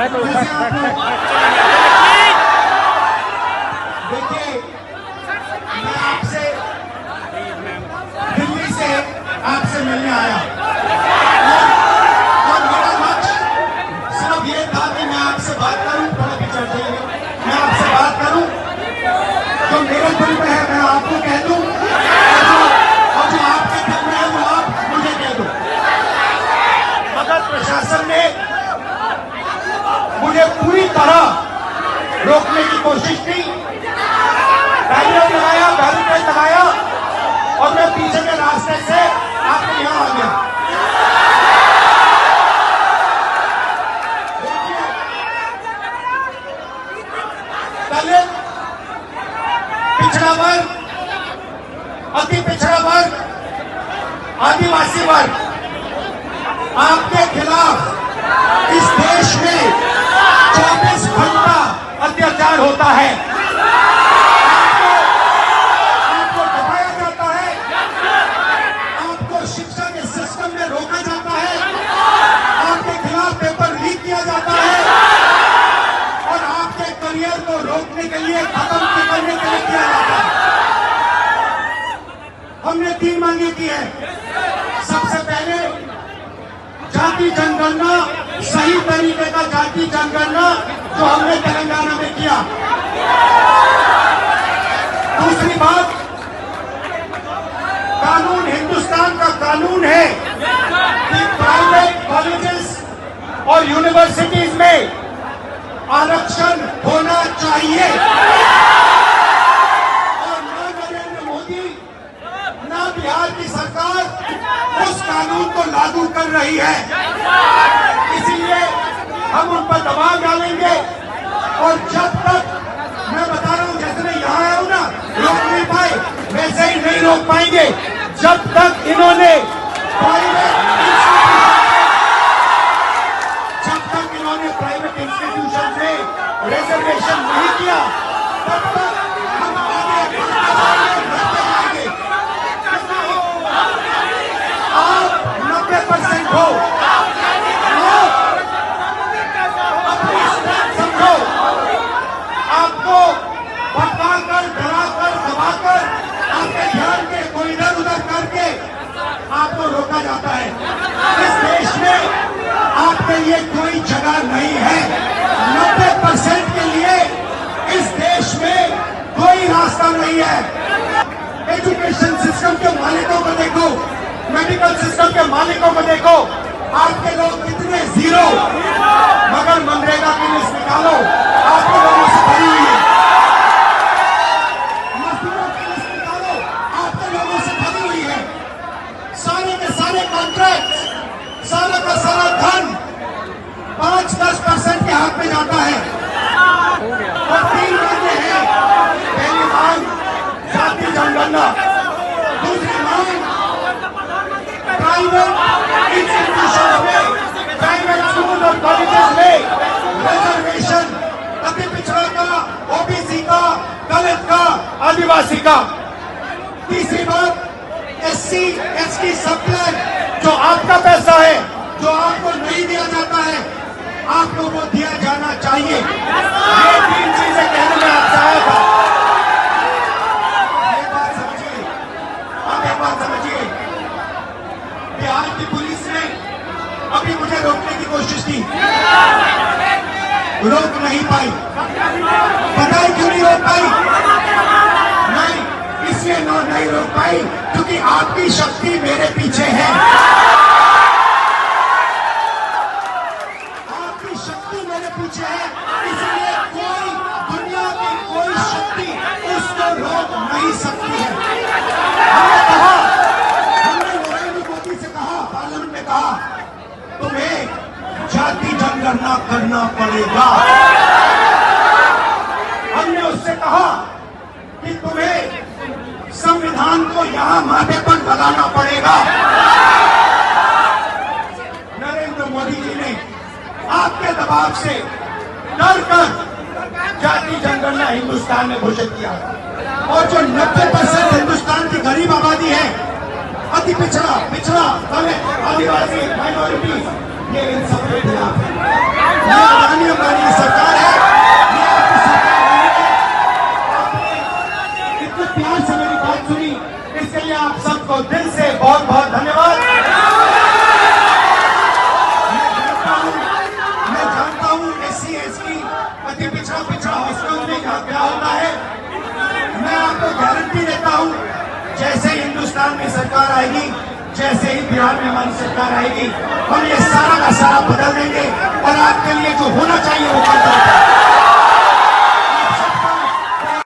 देखिए, मैं आपसे दिल्ली से आपसे मिलने आया और मेरा लक्ष्य सिर्फ ये था कि मैं आपसे बात करूं, थोड़ा पिक्चर चाहिए, मैं आपसे बात करूं जो मेरे दिल में है मैं आपको कह दूं और जो आपके दिल में है वो आप मुझे कह दो। मगर प्रशासन ने मुझे पूरी तरह रोकने की कोशिश की, बैरिकेड लगाया और मैं पीछे के रास्ते से आपके यहां आ गया। दलित, पिछड़ा वर्ग, अति पिछड़ा वर्ग, आदिवासी वर्ग, आपके खिलाफ इस देश में 24 घंटा अत्याचार होता है, आपको दबाया जाता है, आपको शिक्षा के सिस्टम में रोका जाता है, आपके खिलाफ पेपर लीक किया जाता है और आपके करियर को रोकने के लिए, खत्म करने के लिए किया जाता है। हमने 3 मांगे की है। सबसे पहले जाति जनगणना, सही तरीके का जाति जनगणना जो हमने तेलंगाना में किया। दूसरी बात, कानून हिंदुस्तान का कानून है कि प्राइवेट कॉलेजेस और यूनिवर्सिटीज में आरक्षण होना चाहिए और न नरेंद्र मोदी न बिहार की सरकार उस कानून को लागू कर रही है। इसीलिए हम उन पर दबाव डालेंगे और जब तक, मैं बता रहा हूं, जैसे मैं यहां आया हूं ना, रोक नहीं पाए, वैसे ही नहीं रोक पाएंगे जब तक इन्होंने प्राइवेट इंस्टीट्यूशन में रिजर्वेशन नहीं किया, तब तक हम आगे बढ़ते जाएंगे। आप 90% हो, अपनी स्ट्रेंथ समझो। आपको भटकाकर, डराकर, दबाकर, आपके ध्यान के कोई इधर उधर करके आपको रोका जाता है। इस देश में आपके लिए कोई जगह नहीं है। 90% के लिए इस देश में कोई रास्ता नहीं है। एजुकेशन सिस्टम के मालिकों को देखो, मेडिकल सिस्टम के मालिकों को देखो, आपके लोग कितने जीरो, मगर मनरेगा की लिस्ट निकालो, आपके लोगों से भरी हुई है। मजदूरों की लिस्ट निकालो, आपके लोगों से भरी हुई है। सारे के सारे कॉन्ट्रैक्ट, सारा का सारा धन 5-10% के हाथ में जाता है। और 3 मांगे हैं। पहली मांग जाति जनगणना, दूसरी मांग प्राइवेट इंस्टीट्यूशन में, प्राइवेट स्कूल और कॉलेजेस में रिजर्वेशन, अति पिछड़ा का, ओबीसी का, दलित का, आदिवासी का। तीसरी बात, SC, ST सब प्लान, जो आपका पैसा है, जो आपको नहीं दिया जाता है, आपको वो दिया जाना चाहिए। ये 3 चीजें कहने में आपसे आया था। एक बात समझिए, आप एक बात समझिए, बिहार की पुलिस ने अभी मुझे रोकने की कोशिश की, रोक नहीं पाई। पता है क्यों नहीं रोक पाई? नहीं, इसलिए नहीं रोक पाई क्योंकि आपकी शक्ति मेरे पीछे है। आपकी शक्ति मेरे पीछे है, इसलिए कोई, दुनिया की कोई शक्ति उसको रोक नहीं सकती है। हमने कहा, हमने नरेंद्र मोदी से कहा, पार्लियामेंट में कहा, तुम्हें जाति जनगणना करना पड़ेगा। हमने उससे कहा कि तुम्हें संविधान को यहां माथे पर लगाना पड़ेगा। नरेंद्र मोदी जी ने आपके दबाव से डर कर जाति जनगणना हिंदुस्तान में घोषित किया और जो 90% हिंदुस्तान की गरीब आबादी है, अति पिछड़ा, दलित, आदिवासी, माइनॉरिटी, ये इन सब के खिलाफ है। हिंदुस्तान में सरकार आएगी, जैसे ही बिहार में हमारी सरकार आएगी, हम ये सारा का सारा बदल देंगे और आपके लिए जो होना चाहिए वो कर देंगे।